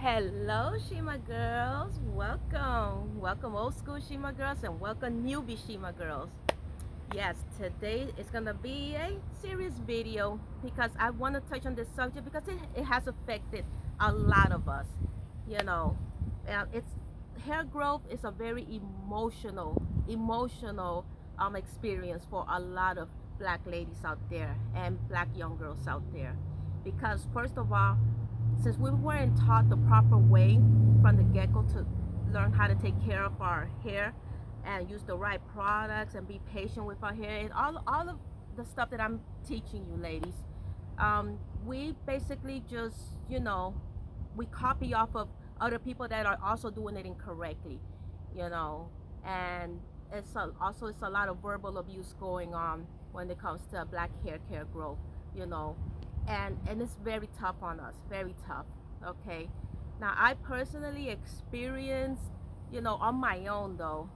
Hello, Shima girls. Welcome, old school Shima girls, and welcome, newbie Shima girls. Yes, today is gonna be a serious video because I want to touch on this subject because it has affected a lot of us. You know, it's hair growth is a very emotional experience for a lot of black ladies out there and black young girls out there. Because first of all, since we weren't taught the proper way from the get-go to learn how to take care of our hair and use the right products and be patient with our hair and all of the stuff that I'm teaching you ladies, we basically just, we copy off of other people that are also doing it incorrectly, you know and it's a lot of verbal abuse going on when it comes to black hair care growth, you know and it's very tough on us, very tough. Okay, now I personally experienced, on my own though,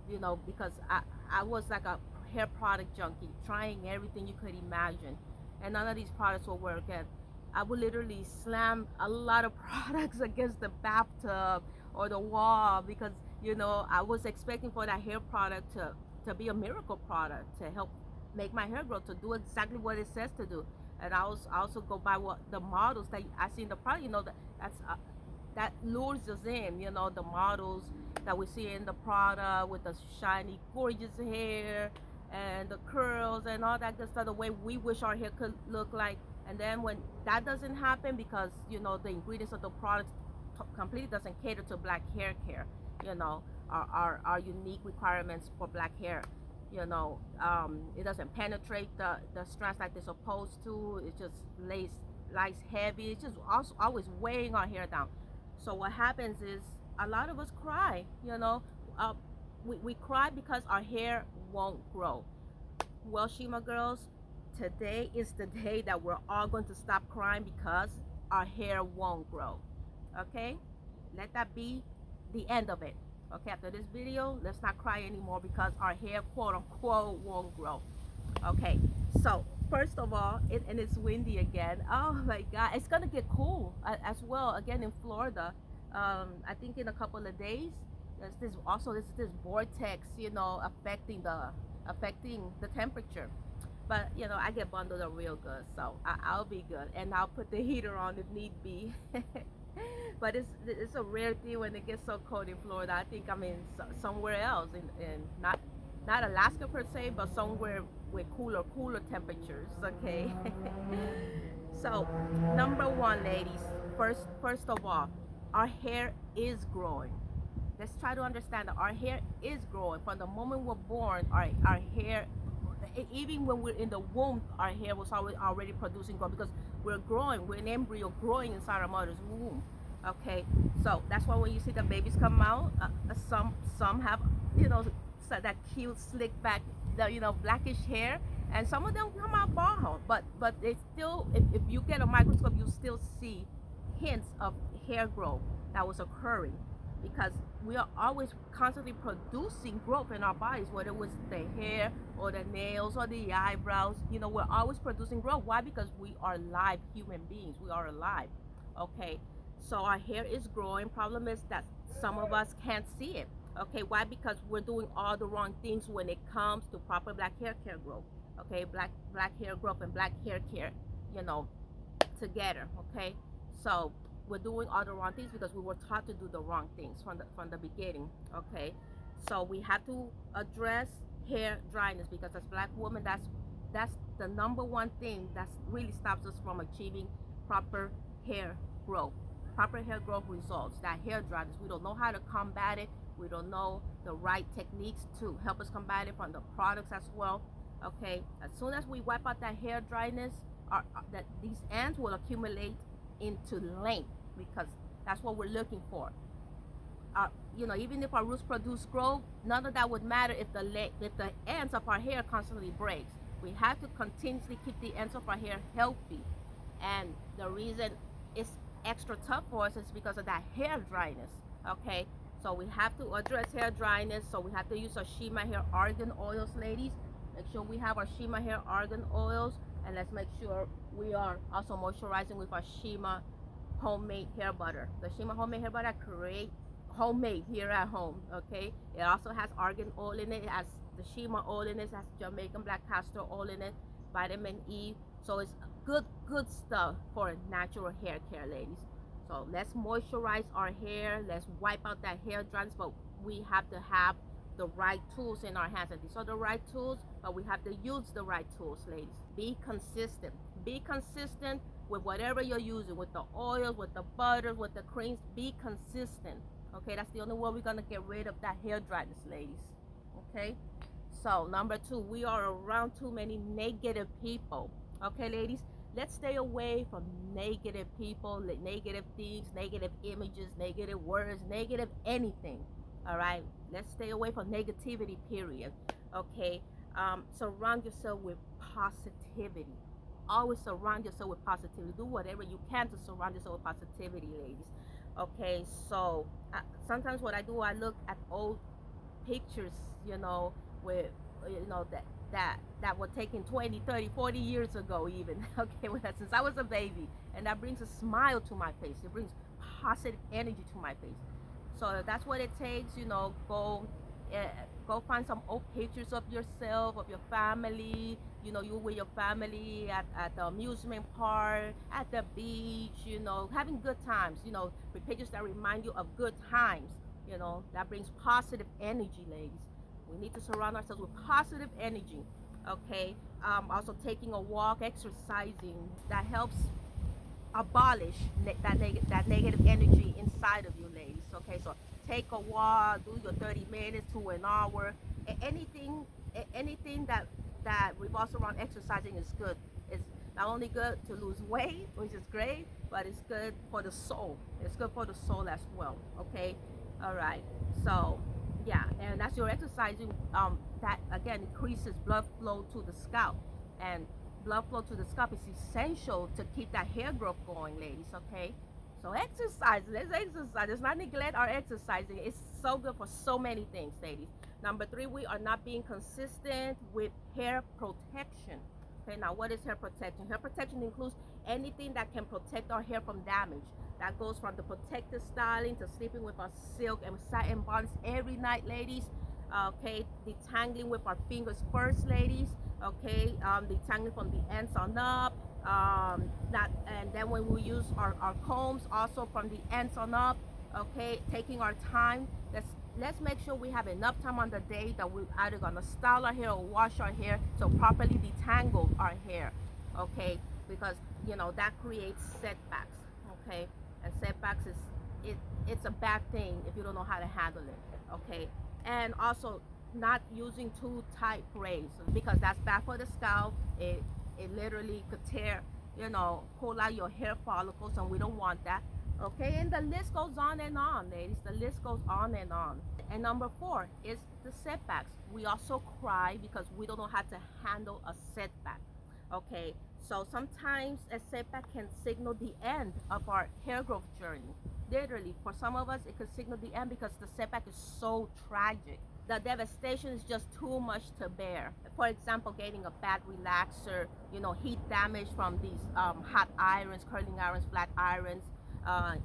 because I was like a hair product junkie, trying everything you could imagine, and none of these products will work. And I would literally slam a lot of products against the bathtub or the wall because I was expecting for that hair product to be a miracle product to help make my hair grow, to do exactly what it says to do. And I also go by what the models that I see in the product. That lures us in. The models that we see in the product with the shiny, gorgeous hair and the curls and all that good stuff. The way we wish our hair could look like. And then when that doesn't happen because the ingredients of the product completely doesn't cater to black hair care. You know, our unique requirements for black hair. It doesn't penetrate the strands like they're supposed to. It just lies heavy. It's just also always weighing our hair down. So what happens is a lot of us cry. Uh, we cry because our hair won't grow. Well, Shima girls, today is the day that we're all going to stop crying because our hair won't grow. Okay, let that be the end of it. Okay, after this video, let's not cry anymore because our hair, quote unquote, won't grow. Okay, so first of all, and it's windy again. Oh my God, it's gonna get cool as well again in Florida. I think in a couple of days, there's this vortex, affecting the temperature. But I get bundled up real good, so I'll be good, and I'll put the heater on if need be. But it's a rare thing when it gets so cold in Florida. I think I'm in somewhere else, in not Alaska per se, but somewhere with cooler temperatures. Okay. So number one, ladies, first of all, our hair is growing. Let's try to understand that our hair is growing from the moment we're born. Our hair, even when we're in the womb, our hair was already producing growth because we're an embryo growing inside our mother's womb. Okay, so that's why when you see the babies come out, some have, so that cute slick back, the blackish hair, and some of them come out bald. But they still, if you get a microscope, you still see hints of hair growth that was occurring, because we are always constantly producing growth in our bodies, whether it was the hair or the nails or the eyebrows. We're always producing growth. Why? Because we are live human beings. We are alive. Okay, so our hair is growing. Problem is that some of us can't see it. Okay, why? Because we're doing all the wrong things when it comes to proper black hair care growth. Okay, black hair growth and black hair care, you know, together. Okay, so we're doing all the wrong things because we were taught to do the wrong things from the beginning. Okay, so we have to address hair dryness, because as black women, that's the number one thing that really stops us from achieving proper hair growth, proper hair growth results. That hair dryness, we don't know how to combat it. We don't know the right techniques to help us combat it from the products as well. Okay, as soon as we wipe out that hair dryness, that these ends will accumulate into length, because that's what we're looking for. Even if our roots produce growth, none of that would matter if the ends of our hair constantly breaks. We have to continuously keep the ends of our hair healthy, and the reason it's extra tough for us is because of that hair dryness. Okay, so we have to address hair dryness. So we have to use our Shima hair argan oils, ladies. Make sure we have our Shima hair argan oils, and let's make sure we are also moisturizing with our Shima homemade hair butter. The Shima homemade hair butter I create homemade here at home. Okay, it also has argan oil in it. It has the Shima oil in it. It has Jamaican black castor oil in it, vitamin E. So it's good stuff for natural hair care, ladies. So let's moisturize our hair. Let's wipe out that hair dryness, but we have to have the right tools in our hands. And these are the right tools, but we have to use the right tools, ladies. Be consistent. Be consistent with whatever you're using, with the oils, with the butters, with the creams. Be consistent. Okay, that's the only way we're gonna get rid of that hair dryness, ladies. Okay, so number two, we are around too many negative people. Okay, ladies, let's stay away from negative people, negative things, negative images, negative words, negative anything. All right, let's stay away from negativity, period. Okay, surround yourself with positivity. Always surround yourself with positivity. Do whatever you can to surround yourself with positivity, ladies. Okay, so sometimes what I do, I look at old pictures, with that were taken 20, 30, 40 years ago even. Okay, since I was a baby, and that brings a smile to my face. It brings positive energy to my face. So that's what it takes. Uh, go find some old pictures of yourself, of your family. You with your family at the amusement park, at the beach, having good times, with pictures that remind you of good times. That brings positive energy, ladies. We need to surround ourselves with positive energy. Okay, also taking a walk, exercising, that helps abolish that negative energy inside of you, ladies. Okay, so take a walk, do your 30 minutes to an hour. Anything that revolves around exercising is good. It's not only good to lose weight, which is great, but it's good for the soul. It's good for the soul as well. Okay, all right. So yeah, and that's your exercising. That again increases blood flow to the scalp, and blood flow to the scalp is essential to keep that hair growth going, ladies. Okay, so exercise. Let's exercise. Let's not neglect our exercising. It's so good for so many things, ladies. Number three, we are not being consistent with hair protection. Okay, now what is hair protection? Hair protection includes anything that can protect our hair from damage. That goes from the protective styling to sleeping with our silk and satin bonds every night, ladies. Okay, detangling with our fingers first, ladies. Okay, detangling from the ends on up. And then when we use our combs, also from the ends on up. Okay, taking our time. Let's make sure we have enough time on the day that we're either gonna style our hair or wash our hair to properly detangle our hair. Okay, because that creates setbacks. Okay, and setbacks it's a bad thing if you don't know how to handle it. Okay, and also not using too tight braids, because that's bad for the scalp. It literally could tear, pull out your hair follicles, and we don't want that. Okay, and the list goes on and on, ladies. The list goes on and on. And number four is the setbacks. We also cry because we don't know how to handle a setback. Okay, so sometimes a setback can signal the end of our hair growth journey. Literally, for some of us, it could signal the end because the setback is so tragic. The devastation is just too much to bear. For example, getting a bad relaxer, heat damage from these hot irons, curling irons, flat irons,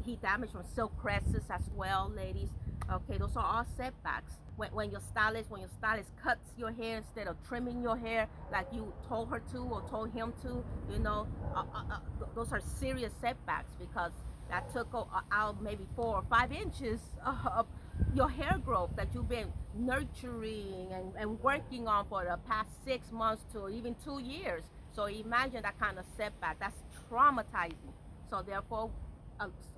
heat damage from silk presses as well, ladies. Okay, those are all setbacks. When your stylist cuts your hair instead of trimming your hair like you told her to or told him to, those are serious setbacks, because that took out maybe 4 or 5 inches of your hair growth that you've been nurturing and working on for the past 6 months to even 2 years. So imagine that kind of setback. That's traumatizing. So therefore,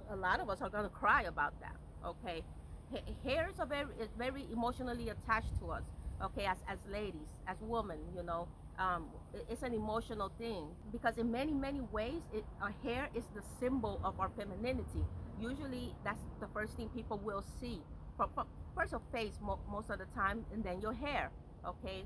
a lot of us are going to cry about that. Okay, hair is very emotionally attached to us. Okay, as ladies, as women, it's an emotional thing, because in many ways, our hair is the symbol of our femininity. Usually that's the first thing people will see. First your face, most of the time, and then your hair. Okay,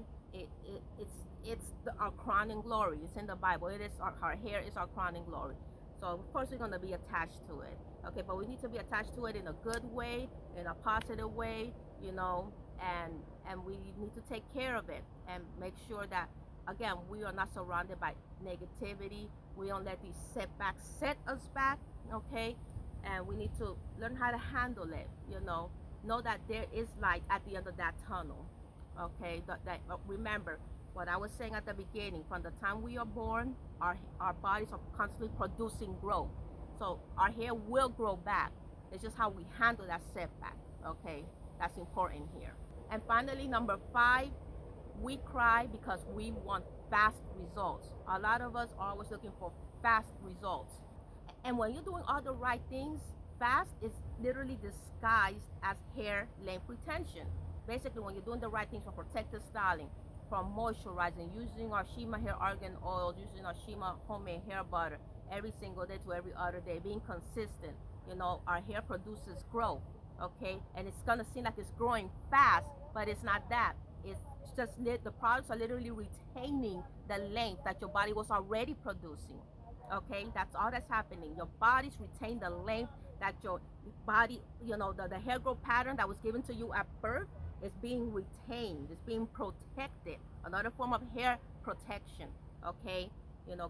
our crown and glory. It's in the Bible. It is our hair is our crown and glory. So of course we're going to be attached to it. Okay, but we need to be attached to it in a good way, in a positive way, and we need to take care of it and make sure that, again, we are not surrounded by negativity. We don't let these setbacks set us back, okay? And we need to learn how to handle it, know that there is light at the end of that tunnel, okay? Remember what I was saying at the beginning. From the time we are born, our bodies are constantly producing growth. So our hair will grow back. It's just how we handle that setback, okay? That's important here. And finally, number 5, we cry because we want fast results. A lot of us are always looking for fast results. And when you're doing all the right things, fast is literally disguised as hair length retention. Basically, when you're doing the right things from protective styling, from moisturizing, using our Shima hair argan oil, using our Shima homemade hair butter every single day to every other day, being consistent, our hair produces growth, okay? And it's gonna seem like it's growing fast, but it's not that. It's just the products are literally retaining the length that your body was already producing, okay? That's all that's happening. Your body's retain the length that your body, the hair growth pattern that was given to you at birth is being retained, it's being protected. Another form of hair protection, okay?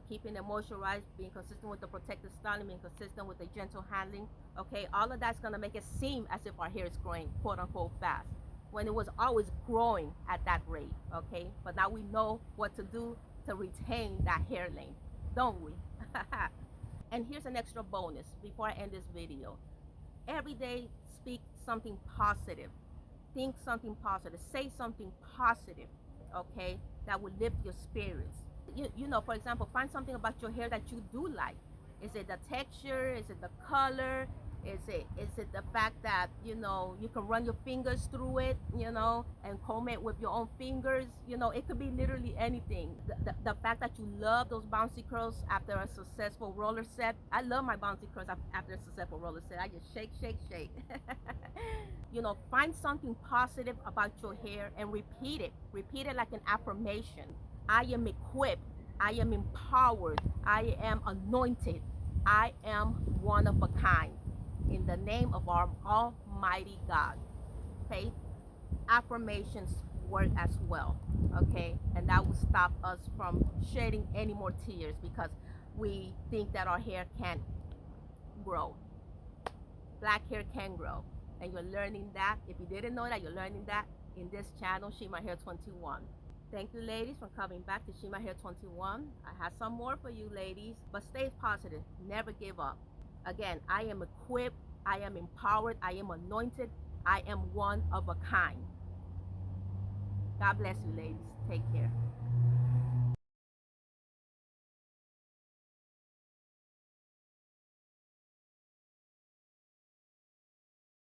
Keeping it moisturized, being consistent with the protective styling, being consistent with the gentle handling, okay? All of that's gonna make it seem as if our hair is growing, quote unquote, fast, when it was always growing at that rate, okay? But now we know what to do to retain that hair length, don't we? And here's an extra bonus before I end this video. Every day, speak something positive. Think something positive. Say something positive, okay? That will lift your spirits. For example, find something about your hair that you do like. Is it the texture? Is it the color? Is it the fact that you can run your fingers through it, and comb it with your own fingers? It could be literally anything. The fact that you love those bouncy curls after a successful roller set. I love my bouncy curls after a successful roller set. I just shake, shake, shake. Find something positive about your hair and repeat it. Repeat it like an affirmation. I am equipped. I am empowered. I am anointed. I am one of a kind. In the name of our Almighty God. Okay? Affirmations work as well. Okay? And that will stop us from shedding any more tears because we think that our hair can't grow. Black hair can grow. And you're learning that. If you didn't know that, you're learning that in this channel, Shima Hair 21. Thank you, ladies, for coming back to Shima Hair 21. I have some more for you, ladies, but stay positive. Never give up. Again, I am equipped, I am empowered, I am anointed, I am one of a kind. God bless you, ladies. Take care.